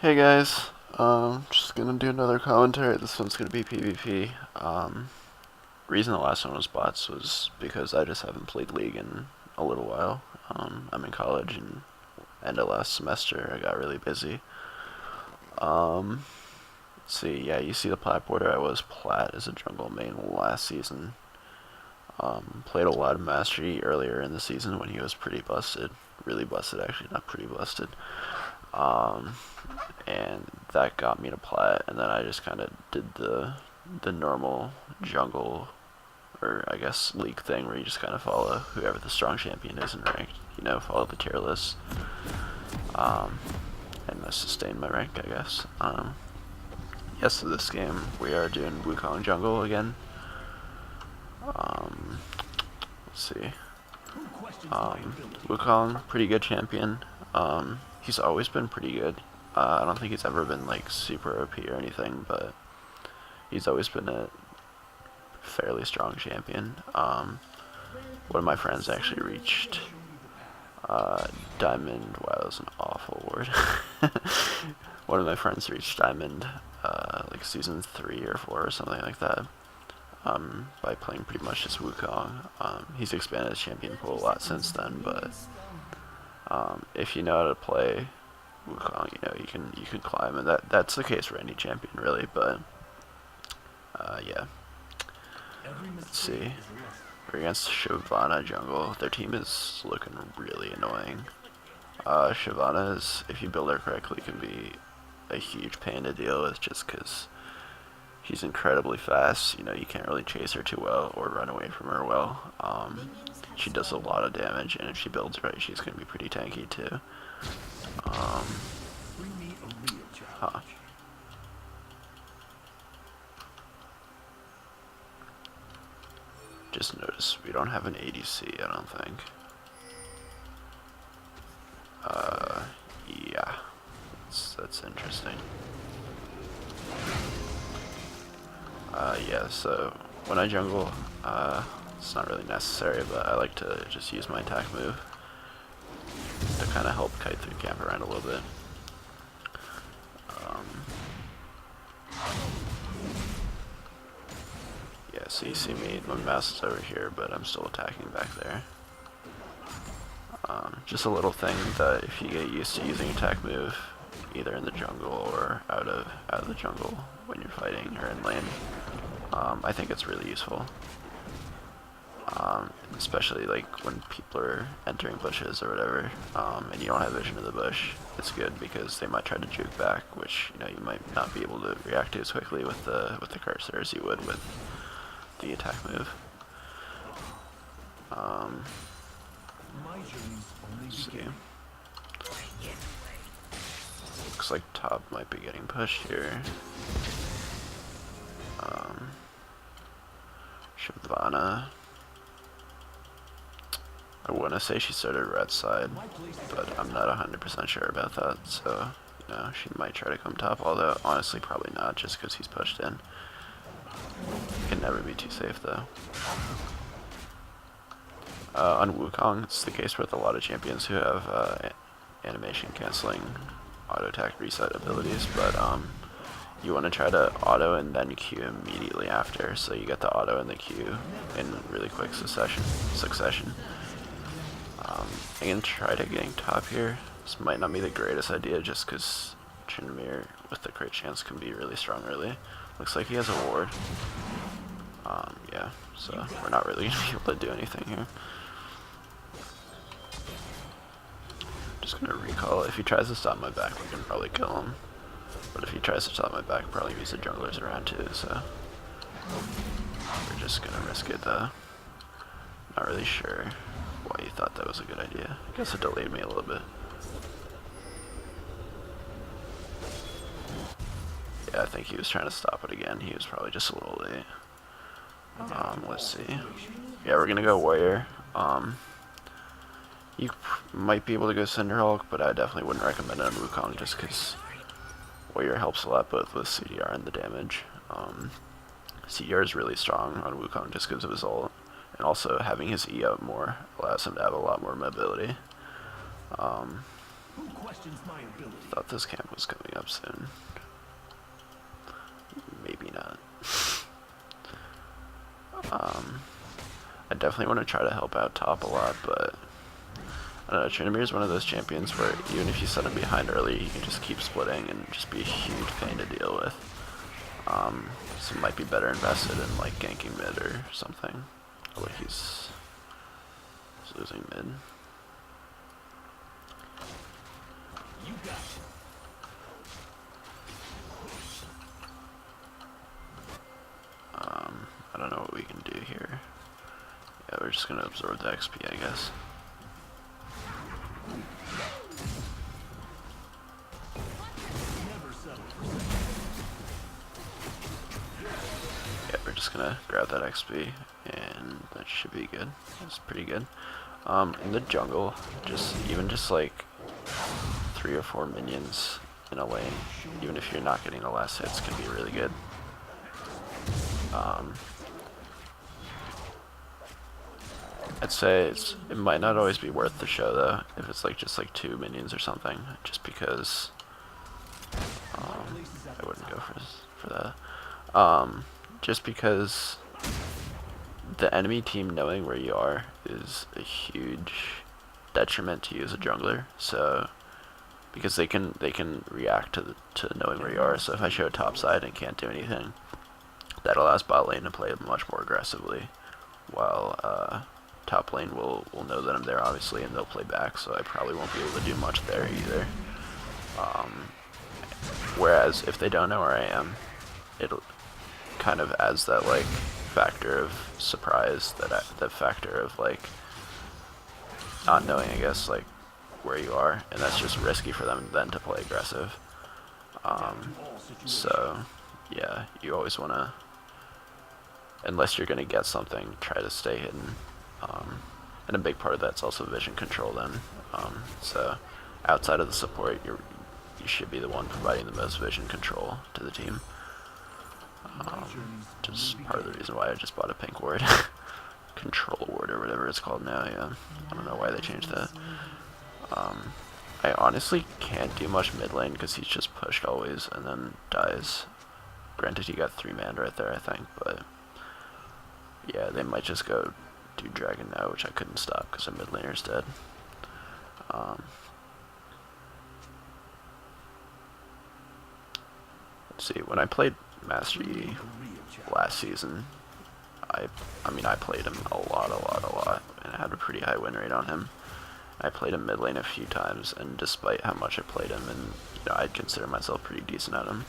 Hey guys, just gonna do another commentary. This one's gonna be PvP. Reason the last one was bots was because I just haven't played League in a little while. I'm in college and end of last semester I got really busy. Let's see, yeah, you see the plat border. I was plat as a jungle main last season. Played a lot of Mastery earlier in the season when he was pretty busted. Really busted actually, not pretty busted. Um, and that got me to plat, and then I just kind of did the normal jungle, or I guess league thing, where you just kind of follow whoever the strong champion is in ranked. Follow the tier list, um, and sustain my rank, I guess. Yes, so this game we are doing Wukong jungle again. Let's see. Wukong, pretty good champion. He's always been pretty good. I don't think he's ever been like super OP or anything, but he's always been a fairly strong champion. One of my friends actually reached Diamond. Wow, that was an awful word. One of my friends reached Diamond like season 3 or 4 or something like that. By playing pretty much just Wukong. He's expanded his champion pool a lot since then, but if you know how to play Wukong, you can climb, and that's the case for any champion really. But yeah, let's see. We're against Shyvana jungle. Their team is looking really annoying. Shyvana is, if you build her correctly, can be a huge pain to deal with just because she's incredibly fast. You can't really chase her too well or run away from her well. She does a lot of damage, and if she builds right, she's going to be pretty tanky too. Huh. Just notice we don't have an ADC, I don't think. Yeah. That's interesting. Yeah, so when I jungle, it's not really necessary, but I like to just use my attack move to kind of help kite through camp around a little bit. Yeah, so you see me, my mouse is over here, but I'm still attacking back there. Just a little thing that if you get used to using attack move, either in the jungle or out of the jungle when you're fighting or in lane, I think it's really useful. Especially like when people are entering bushes or whatever, and you don't have vision of the bush. It's good because they might try to juke back, which you might not be able to react to as quickly with the cursor as you would with the attack move. Let's see. Looks like top might be getting pushed here. Shyvana. I want to say she started red side, but I'm not 100% sure about that, so, she might try to come top, although honestly probably not, just because he's pushed in. Can never be too safe, though. On Wukong, it's the case with a lot of champions who have animation canceling auto attack reset abilities, but you want to try to auto and then Q immediately after, so you get the auto and the Q in really quick succession. I'm gonna try to getting top here. This might not be the greatest idea just because Tryndamere with the crit chance can be really strong early. Looks like he has a ward. Yeah, so we're not really gonna be able to do anything here. Just gonna recall. If he tries to stop my back, we can probably kill him. But if he tries to stop my back, probably use the junglers around too, so we're just gonna risk it though. Not really sure why you thought that was a good idea. I guess it delayed me a little bit. Yeah, I think he was trying to stop it again. He was probably just a little late. Let's see. Yeah, we're gonna go warrior. You might be able to go Cinderhulk, but I definitely wouldn't recommend it on Wukong just because warrior helps a lot both with CDR and the damage. CDR is really strong on Wukong just because of his ult, and also having his E out more allows him to have a lot more mobility. Thought this camp was coming coming up soon. Maybe not. I definitely want to try to help out top a lot, but I don't know, Tryndamere is one of those champions where even if you set him behind early, you can just keep splitting and just be a huge pain to deal with. So it might be better invested in like ganking mid or something. Oh wait, he's losing mid. I don't know what we can do here. Yeah, we're just gonna absorb the XP, I guess. Yeah, we're just gonna grab that XP, and that should be good. That's pretty good. In the jungle, even just like 3 or 4 minions in a lane, even if you're not getting the last hits, can be really good. I'd say it might not always be worth the show though, if it's like just like 2 minions or something, just because I wouldn't go for that. Just because the enemy team knowing where you are is a huge detriment to you as a jungler. So because they can react to knowing where you are. So if I show top side and can't do anything, that allows bot lane to play much more aggressively, while top lane will know that I'm there obviously, and they'll play back. So I probably won't be able to do much there either. Whereas if they don't know where I am, it'll kind of adds that like factor of surprise, that factor of like not knowing, I guess, like where you are, and that's just risky for them then to play aggressive. So yeah, you always want to, unless you're going to get something, try to stay hidden. And a big part of that's also vision control then. So outside of the support, you should be the one providing the most vision control to the team. Just part of the reason why I just bought a pink ward. Control ward or whatever it's called now, yeah. I don't know why they changed that. I honestly can't do much mid lane because he's just pushed always and then dies. Granted, he got 3 man right there, I think, but yeah, they might just go do dragon now, which I couldn't stop because our mid laner's dead. Let's see, when I played Master Yi last season, I mean I played him a lot, and I had a pretty high win rate on him. I played him mid lane a few times, and despite how much I played him, and you know, I'd consider myself pretty decent at him,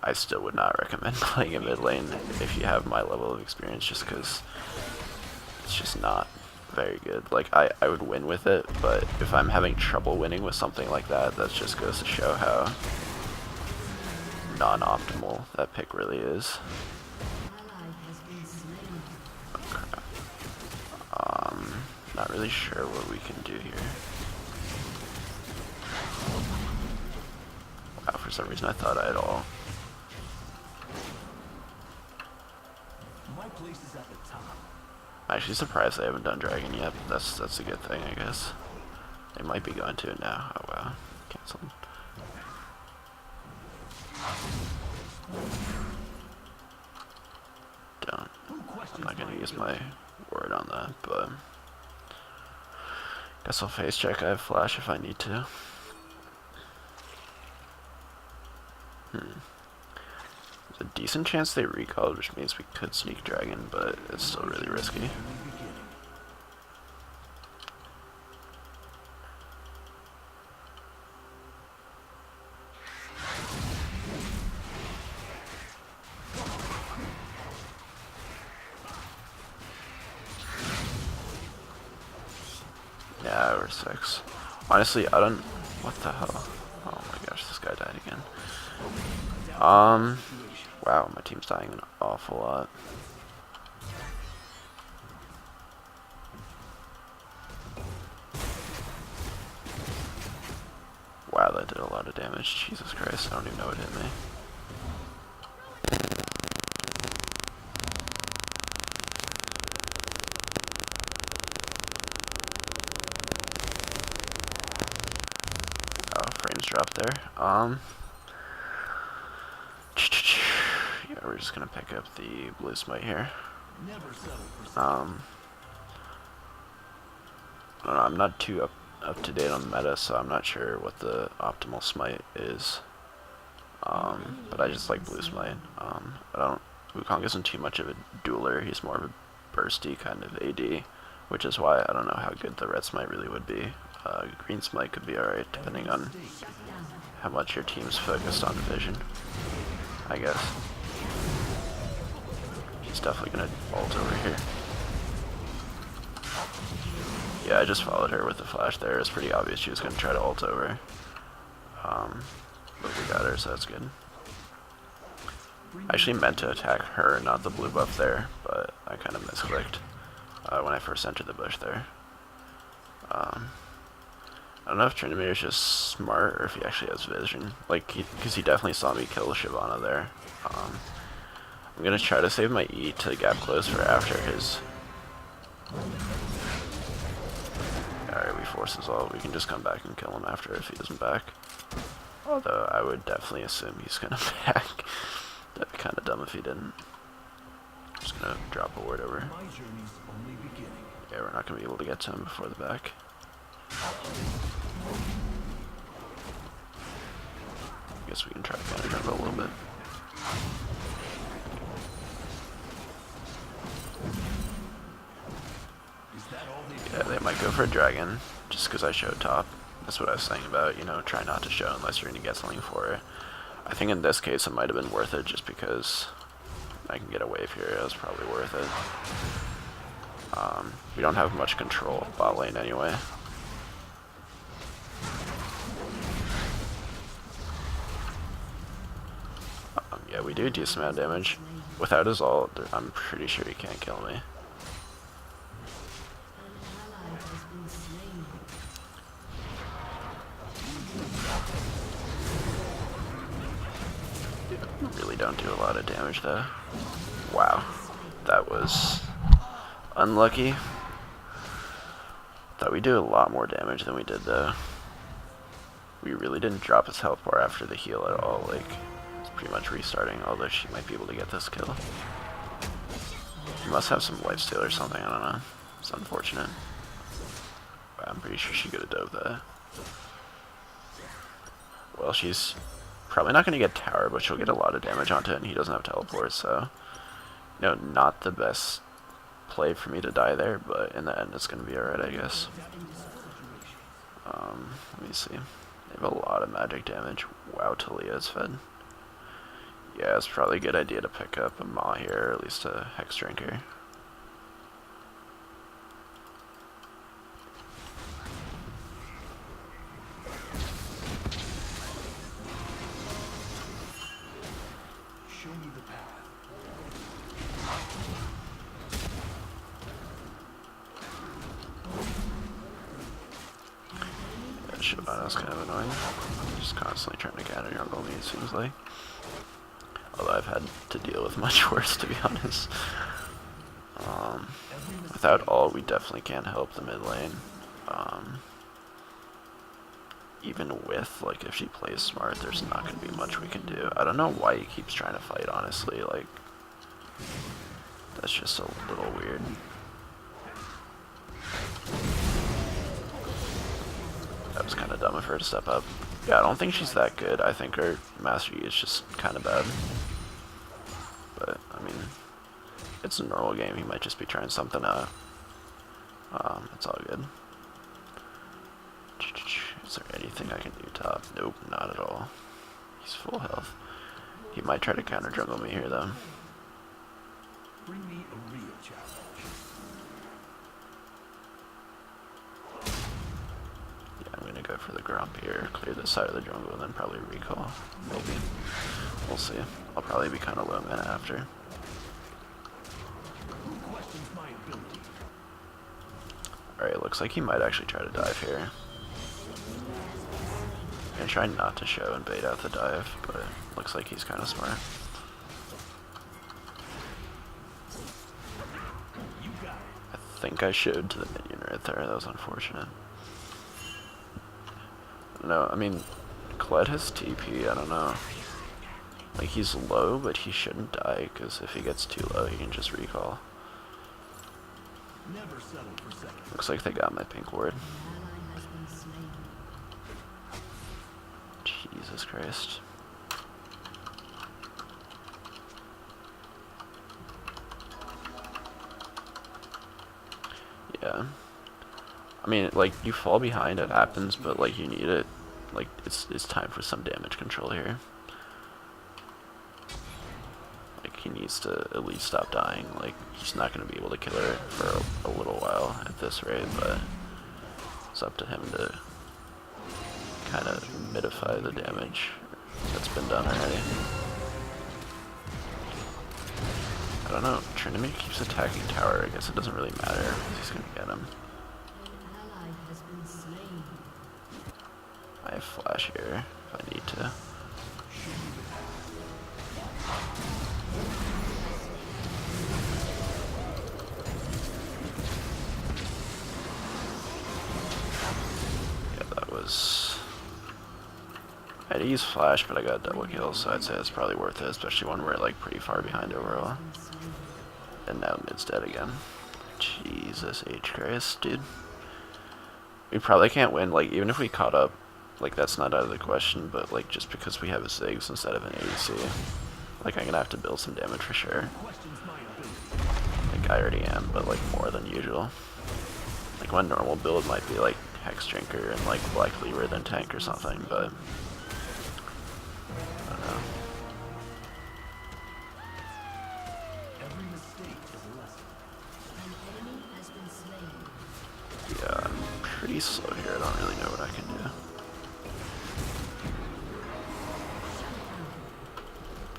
I still would not recommend playing a mid lane if you have my level of experience, just because it's just not very good. Like, I would win with it, but if I'm having trouble winning with something like that, that just goes to show how non-optimal that pick really is. Not really sure what we can do here. Wow, for some reason I thought I had all. I'm actually surprised they haven't done dragon yet. That's a good thing, I guess. They might be going to it now. Oh wow, canceled. Don't. I'm not gonna use my word on that, but guess I'll face check. I have flash if I need to. There's a decent chance they recalled, which means we could sneak dragon, but it's still really risky. Yeah, we're 6. Honestly, I don't. What the hell? Oh my gosh, this guy died again. Wow, my team's dying an awful lot. Wow, that did a lot of damage. Jesus Christ, I don't even know what hit me. drop there. Yeah, we're just gonna pick up the blue smite here. I don't know, I'm not too up to date on the meta, so I'm not sure what the optimal smite is. But I just like blue smite. Wukong isn't too much of a dueler, he's more of a bursty kind of AD, which is why I don't know how good the red smite really would be. Green smite could be alright, depending on how much your team's focused on vision, I guess. She's definitely gonna ult over here. Yeah, I just followed her with the flash there. It's pretty obvious she was gonna try to ult over. But we got her, so that's good. I actually meant to attack her, not the blue buff there, but I kind of misclicked when I first entered the bush there. I don't know if Trinimir is just smart or if he actually has vision. Like, because he definitely saw me kill Shyvana there. I'm gonna try to save my E to gap close for after his. Alright, we force his ult. We can just come back and kill him after if he isn't back. Although I would definitely assume he's gonna back. That'd be kind of dumb if he didn't. I'm just gonna drop a ward over. Yeah, we're not gonna be able to get to him before the back. I guess we can try to counter jump a little bit. Yeah, they might go for a dragon, just because I showed top. That's what I was saying about, you know, try not to show unless you're going to get something for it. I think in this case it might have been worth it just because I can get a wave here. It was probably worth it. We don't have much control of bot lane anyway. Yeah, we do decent amount of damage. Without his ult, I'm pretty sure he can't kill me. Really don't do a lot of damage though. Wow, that was unlucky. Thought we'd do a lot more damage than we did though. We really didn't drop his health bar after the heal at all. Like, it's pretty much restarting, although she might be able to get this kill. She must have some lifesteal or something, I don't know. It's unfortunate. But I'm pretty sure she could have dove that. Well, she's probably not going to get tower, but she'll get a lot of damage onto it, and he doesn't have teleport, so, you know, not the best play for me to die there, but in the end it's going to be alright, I guess. Let me see. They have a lot of magic damage. Wow, Talia is fed. Yeah, it's probably a good idea to pick up a Maw here, or at least a Hex Drinker. Shyvana's kind of annoying. Just constantly trying to counter jungle me, it seems like. Although I've had to deal with much worse, to be honest. Without ult, we definitely can't help the mid lane. Even with, like, if she plays smart, there's not going to be much we can do. I don't know why he keeps trying to fight, honestly. Like, that's just a little weird. That was kind of dumb of her to step up. Yeah, I don't think she's that good. I think her Master Yi is just kind of bad. But, I mean, it's a normal game. He might just be trying something out. It's all good. Is there anything I can do top? Nope, not at all. He's full health. He might try to counter jungle me here, though. Bring me a real challenge. I'm gonna go for the Grump here, clear this side of the jungle, and then probably recall. Maybe. We'll see. I'll probably be kind of low mana after. Alright, looks like he might actually try to dive here. I'm gonna try not to show and bait out the dive, but looks like he's kind of smart. I think I showed to the minion right there. That was unfortunate. No, I mean, Kled has TP, I don't know. Like, he's low, but he shouldn't die, because if he gets too low, he can just recall. Looks like they got my pink ward. Jesus Christ. Yeah. I mean, like, you fall behind, it happens, but, like, you need it. Like, it's time for some damage control here. Like, he needs to at least stop dying. Like, he's not going to be able to kill her for a little while at this rate, but it's up to him to kind of mitigate the damage that's been done already. I don't know, Trinity keeps attacking tower. I guess it doesn't really matter. He's going to get him. I have flash here if I need to. Yeah, that was... I had to use flash, but I got double kill, so I'd say it's probably worth it, especially when we're like pretty far behind overall. And now mid's dead again. Jesus H. Christ, dude. We probably can't win, like, even if we caught up, like, that's not out of the question, but, like, just because we have a Ziggs instead of an ADC, like, I'm gonna have to build some damage for sure. Like, I already am, but, like, more than usual. Like, my normal build might be, like, Hex Drinker and, like, Black Cleaver then tank or something, but... I don't know. Yeah, I'm pretty slow here, I don't really know what I can do.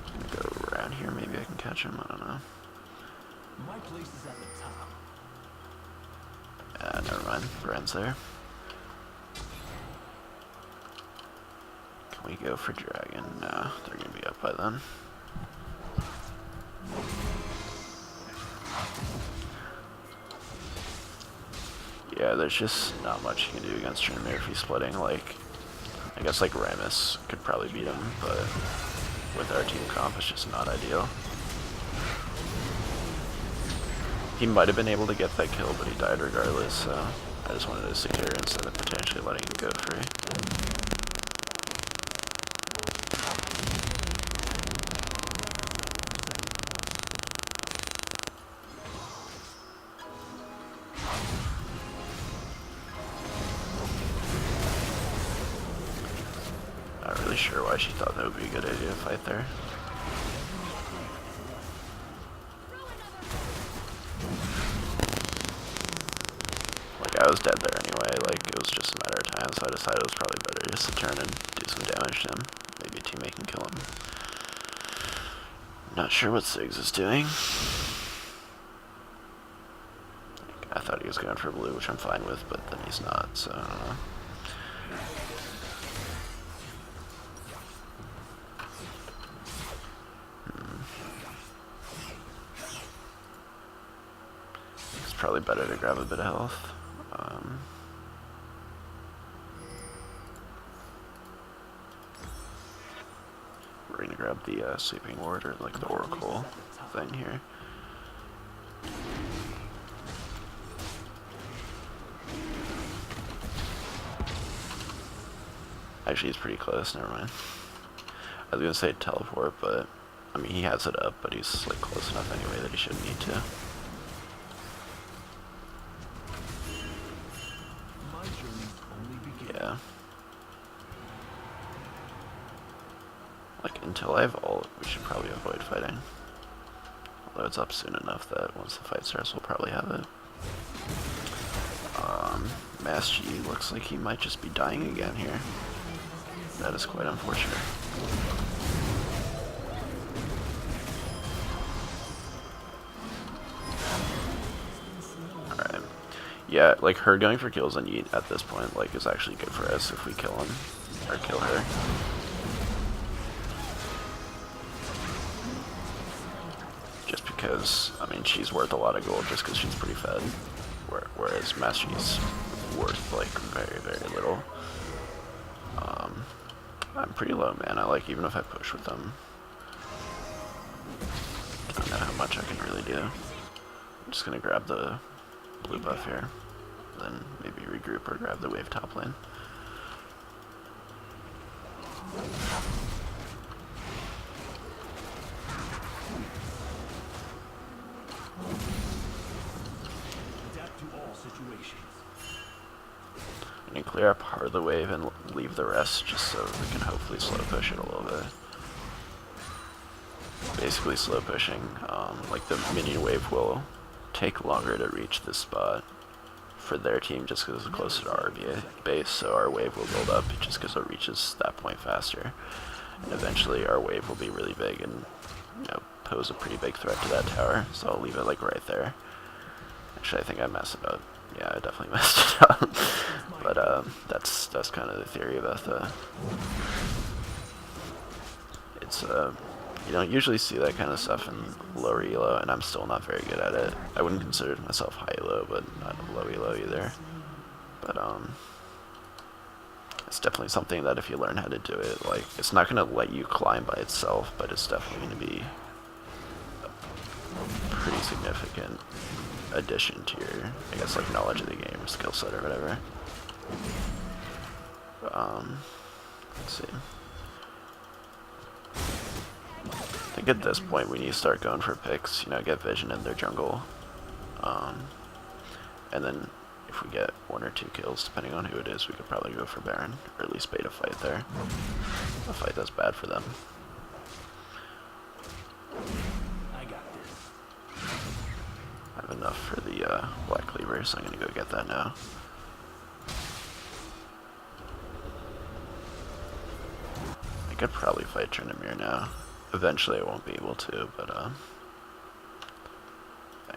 I'm gonna go around here, maybe I can catch him, I don't know. My place is at the top. Never mind, Brand's there. Can we go for dragon? No, they're gonna be up by then. Yeah, there's just not much you can do against Trinity if he's splitting. Like, I guess like Ramus could probably beat him, but with our team comp, it's just not ideal. He might have been able to get that kill, but he died regardless, so I just wanted to secure instead of potentially letting him go free. Not really sure why she thought that would be a good idea to fight there. Like, I was dead there anyway, like, it was just a matter of time, so I decided it was probably better just to turn and do some damage to him. Maybe a teammate can kill him. Not sure what Ziggs is doing. I thought he was going for blue, which I'm fine with, but then he's not, so I don't know. It's probably better to grab a bit of health. We're gonna grab the Sleeping Ward, or like the Oracle thing here. Actually, he's pretty close, never mind. I was gonna say teleport, but I mean, he has it up, but he's like close enough anyway that he shouldn't need to. Yeah. Like, until I have ult, we should probably avoid fighting. Although it's up soon enough that once the fight starts, we'll probably have it. Mass G looks like he might just be dying again here. That is quite unfortunate. Alright. Yeah, like, her going for kills on Yeet at this point, like, is actually good for us if we kill him. Or kill her. Just because, I mean, she's worth a lot of gold just because she's pretty fed. Whereas Mass G's worth, like, very, very little. I'm pretty low mana, like even if I push with them. I don't know how much I can really do. I'm just gonna grab the blue buff here, then maybe regroup or grab the wave top lane. Adapt to all situations. I'm gonna clear up part of the wave and leave the rest just so we can hopefully slow push it a little bit. Basically slow pushing, like the minion wave will take longer to reach this spot for their team just because it's closer to our base, so our wave will build up just because it reaches that point faster. And eventually our wave will be really big and, you know, pose a pretty big threat to that tower, so I'll leave it like right there. Actually, I think I messed it up. Yeah, I definitely messed it up. But that's kind of the theory about the... It's you don't usually see that kind of stuff in lower elo, and I'm still not very good at it. I wouldn't consider myself high elo, but not low elo either. But it's definitely something that if you learn how to do it, like, it's not gonna let you climb by itself, but it's definitely gonna be a pretty significant addition to your, I guess, like, knowledge of the game or skill set or whatever. Let's see. I think at this point we need to start going for picks, you know, get vision in their jungle. And then if we get 1 or 2 kills, depending on who it is, we could probably go for Baron, or at least bait a fight there. A fight that's bad for them. I got this. I have enough for the Black Cleaver, so I'm gonna go get that now. I could probably fight Tryndamere now. Eventually I won't be able to, but I'm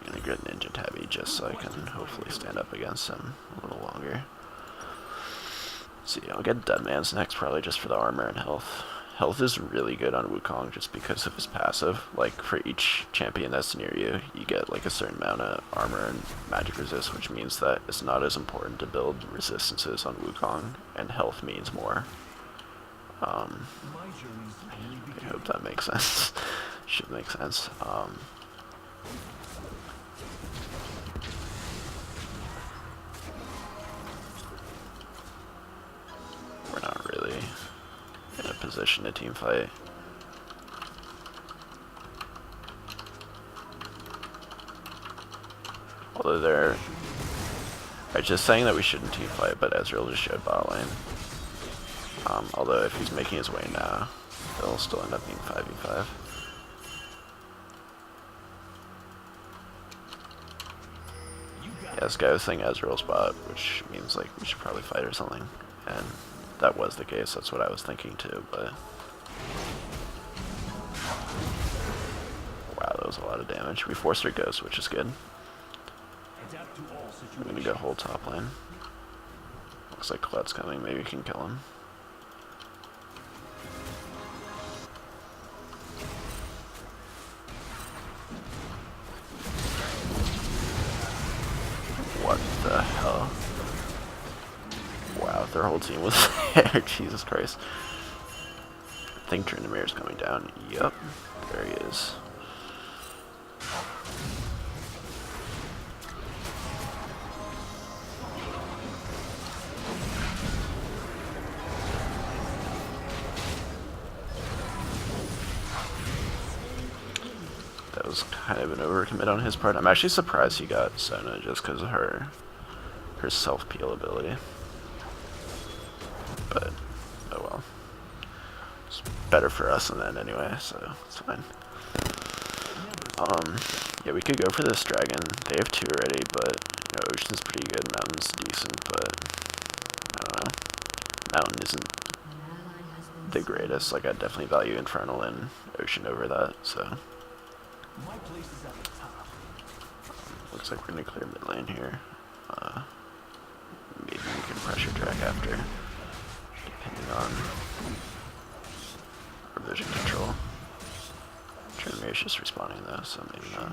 gonna get Ninja Tabby just so I can hopefully stand up against him a little longer. Let's see, I'll get Deadman's next, probably just for the armor and health. Health is really good on Wukong just because of his passive. Like, for each champion that's near you, you get like a certain amount of armor and magic resist, which means that it's not as important to build resistances on Wukong, and health means more. I hope that makes sense. Should make sense. We're not really in a position to team fight. Although they're just saying that we shouldn't team fight, but Ezreal just showed bot lane. Although if he's making his way now, it'll still end up being 5v5. Yeah, this guy was saying Ezreal's bot, which means like we should probably fight or something. And that was the case, that's what I was thinking too, but... Wow, that was a lot of damage. We forced our ghost, which is good. I'm gonna go hold top lane. Looks like Colette's coming, maybe we can kill him. What the hell? Wow, their whole team was there. Jesus Christ. I think Tryndamere's coming down. Yup, there he is. That was kind of an overcommit on his part. I'm actually surprised he got Sona just because of her self-peel ability. But, oh well. It's better for us in that anyway, so it's fine. Yeah, we could go for this dragon. They have 2 already, but, you know, Ocean's pretty good, Mountain's decent, but, I don't know. Mountain isn't the greatest. Like, I'd definitely value Infernal and Ocean over that, so. Looks like we're gonna clear mid lane here. Maybe we can pressure track after, depending on our vision control. Tryndamere's just respawning though, so maybe not.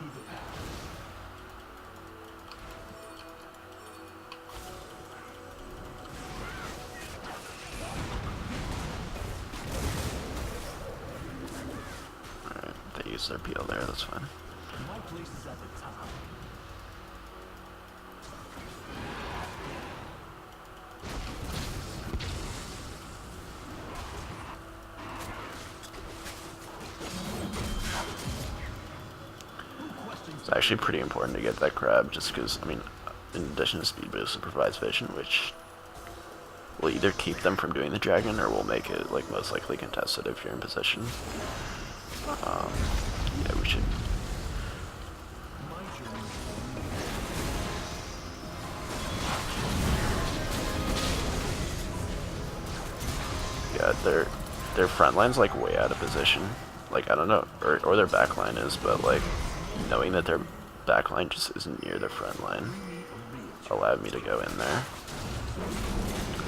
use their peel there, that's fine. My place is at the top. It's actually pretty important to get that crab, just because, I mean, in addition to speed boost, it provides vision, which will either keep them from doing the dragon, or will make it, like, most likely contested if you're in position. Yeah, we should... Yeah, their front line's, like, way out of position. Like, I don't know, or their back line is, but, like, knowing that their back line just isn't near their front line allowed me to go in there.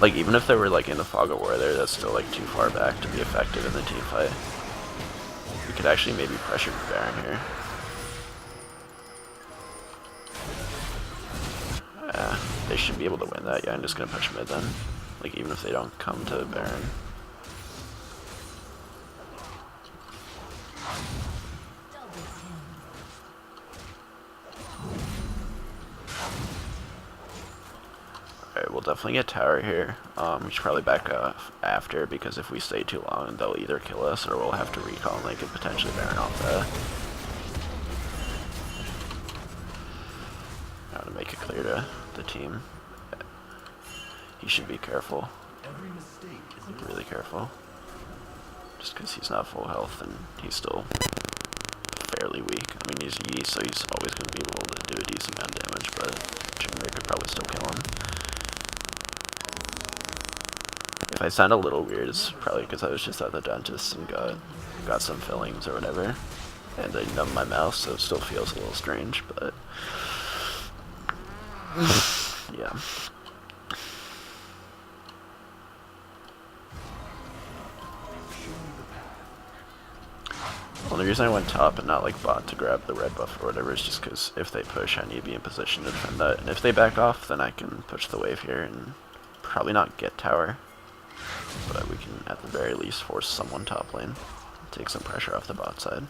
Like, even if they were, like, in the fog of war there, that's still, like, too far back to be effective in the team fight. We could actually maybe pressure Baron here. They should be able to win that. Yeah, I'm just gonna push mid then. Like, even if they don't come to Baron. Alright, we'll definitely get tower here. We should probably back off after, because if we stay too long, they'll either kill us or we'll have to recall and they could potentially Baron off that. Now to make it clear to the team. He should be careful. Really careful. Just because he's not full health and he's still fairly weak. I mean, he's Yi, so he's always going to be able to do a decent amount of damage, but Chainbreaker could probably still kill him. If I sound a little weird, it's probably because I was just at the dentist and got some fillings or whatever, and I numbed my mouth, so it still feels a little strange, but yeah. Well, the reason I went top and not like bot to grab the red buff or whatever is just because if they push, I need to be in position to defend that, and if they back off, then I can push the wave here and probably not get tower, but we can at the very least force someone top lane, take some pressure off the bot side,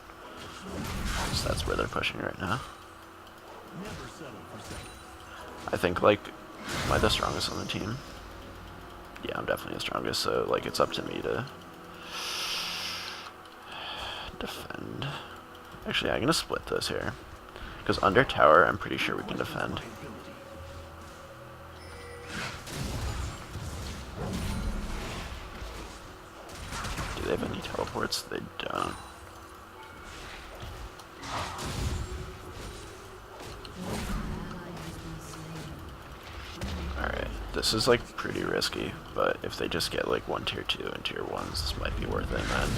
because that's where they're pushing right now. I think, like, am I the strongest on the team? Yeah, I'm definitely the strongest, so like it's up to me to defend. Actually, I'm gonna split this here, because under tower I'm pretty sure we can defend. Do they have any teleports? They don't. Alright, this is like pretty risky, but if they just get like one tier 2 and tier 1s, this might be worth it, man.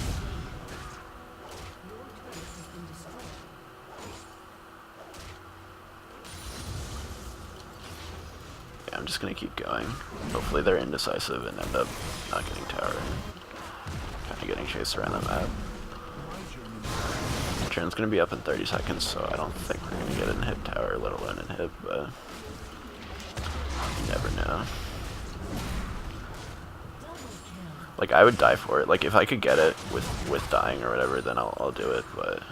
Yeah, I'm just gonna keep going. Hopefully they're indecisive and end up not getting tower and kind of getting chased around the map. The turn's gonna be up in 30 seconds, so I don't think we're gonna get an hit tower, let alone an hit, but you never know. Like, I would die for it. Like, if I could get it with dying or whatever, then I'll do it, but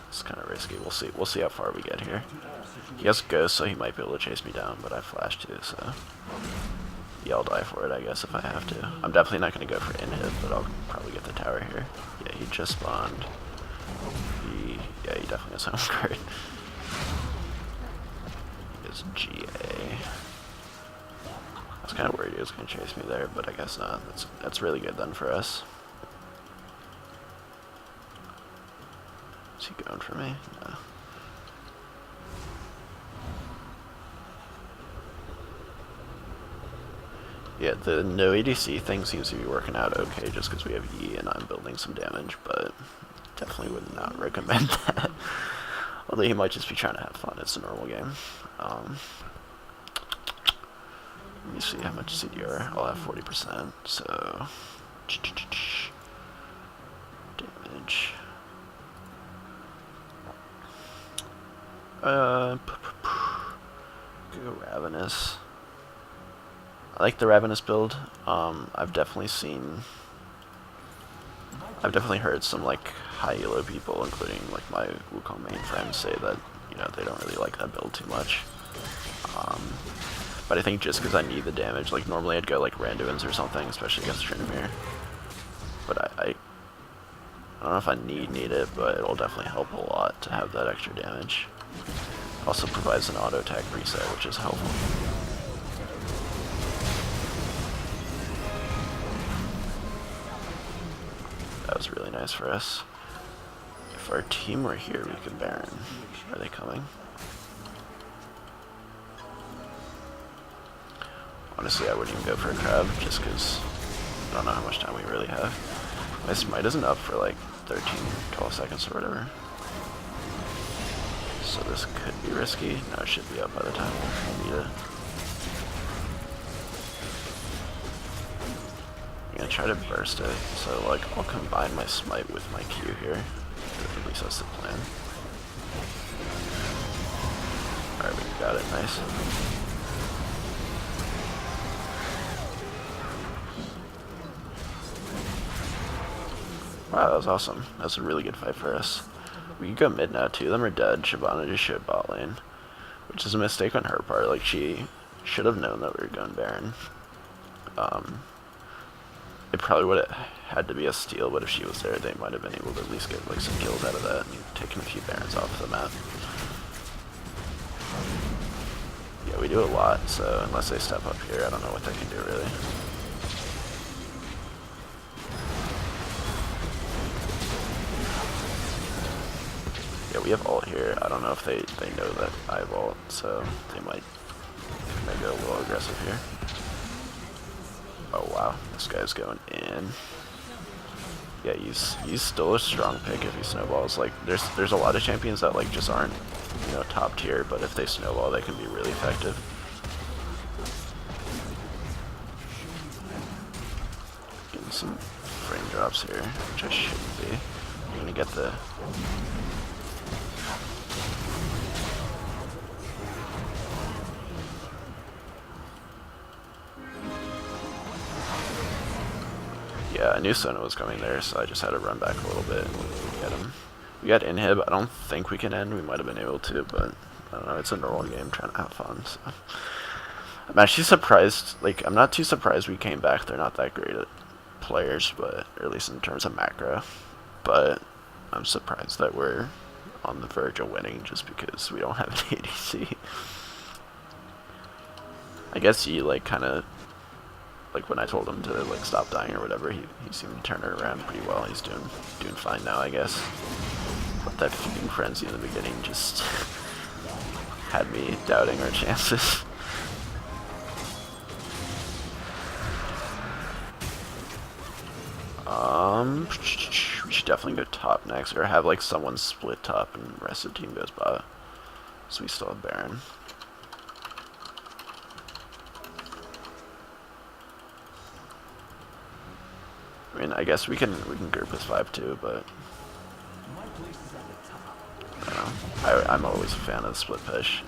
it's kind of risky. We'll see how far we get here. He has Ghost, so he might be able to chase me down, but I flash too, so yeah, I'll die for it, I guess, if I have to. I'm definitely not going to go for in-hit, but I'll probably get the tower here. Yeah, he just spawned. Yeah, he definitely has home card. He is GA. I was kind of worried he was going to chase me there, but I guess not. That's really good then for us. Is he going for me? No. Yeah, the no ADC thing seems to be working out okay just because we have Yi and I'm building some damage, but definitely would not recommend that. Although he might just be trying to have fun, it's a normal game. Let me see how much CDR. I'll have 40%, so damage. Go Ravenous. I like the Ravenous build. I've definitely heard some like high elo people, including like my Wukong main friends, say that they don't really like that build too much. But I think just because I need the damage, like normally I'd go like Randuins or something, especially against Tryndamere. But I don't know if I need it, but it'll definitely help a lot to have that extra damage. Also provides an auto attack reset, which is helpful. That was really nice for us. If our team were here, we could Baron. Are they coming? Honestly, I wouldn't even go for a crab, just because I don't know how much time we really have. My smite isn't up for like 13, 12 seconds or whatever. So this could be risky. No, it should be up by the time we need it. I'm gonna try to burst it, so like I'll combine my smite with my Q here. At least that's the plan. Alright, we got it, nice. Wow, that was awesome. That was a really good fight for us. We can go mid now, two of them are dead. Shyvana just showed bot lane, which is a mistake on her part. Like, she should have known that we were going Baron. It probably would have had to be a steal, but if she was there, they might have been able to at least get like some kills out of that and taken a few Barons off the map. Yeah, we do a lot, so unless they step up here, I don't know what they can do really. Yeah, we have ult here. I don't know if they know that I have ult, so they might go a little aggressive here. Oh wow, this guy's going in. Yeah, he's still a strong pick if he snowballs. Like there's a lot of champions that like just aren't top tier, but if they snowball, they can be really effective. Getting some frame drops here, which I shouldn't be. I'm gonna get the. Yeah, I knew Sona was coming there, so I just had to run back a little bit and get him. We got inhib. I don't think we can end. We might have been able to, but I don't know. It's a normal game, trying to have fun. So I'm actually surprised. Like, I'm not too surprised we came back. They're not that great at players, but or at least in terms of macro. But I'm surprised that we're on the verge of winning just because we don't have an ADC. I guess he like kind of. Like when I told him to like stop dying or whatever, he seemed to turn it around pretty well. He's doing fine now, I guess. But that feeding frenzy in the beginning just had me doubting our chances. We should definitely go top next, or have like someone split top and the rest of the team goes bot. So we still have Baron. I mean, I guess we can group with 5-2, but I don't know. I'm always a fan of the split push,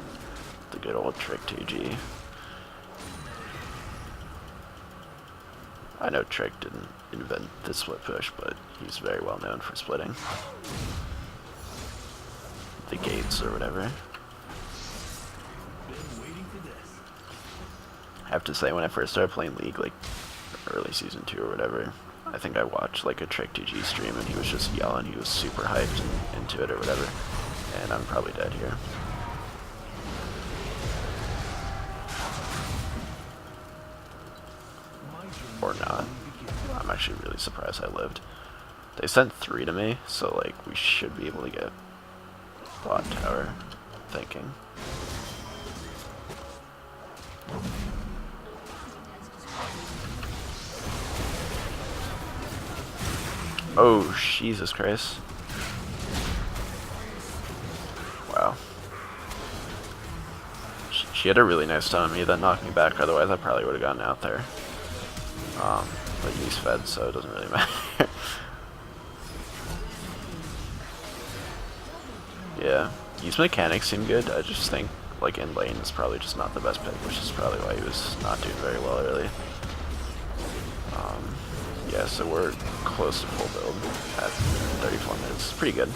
the good old trick 2G. I know Trick didn't invent the split push, but he's very well known for splitting the gates or whatever. I have to say, when I first started playing League, like early season 2 or whatever, I think I watched like a Trick 2G stream and he was just yelling, he was super hyped and into it or whatever, and I'm probably dead here. Or not. I'm actually really surprised I lived. They sent 3 to me, so like we should be able to get bot tower, thinking. Oh, Jesus Christ. Wow. She had a really nice stun on me that knocked me back, otherwise I probably would have gotten out there. But he's fed, so it doesn't really matter. Yeah, his mechanics seem good. I just think, like, in lane is probably just not the best pick, which is probably why he was not doing very well early. Yeah, so we're close to full build at fun. It's pretty good.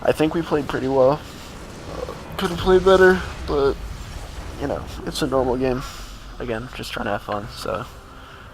I think we played pretty well. Could have played better, but you know, it's a normal game. Again, just trying to have fun. So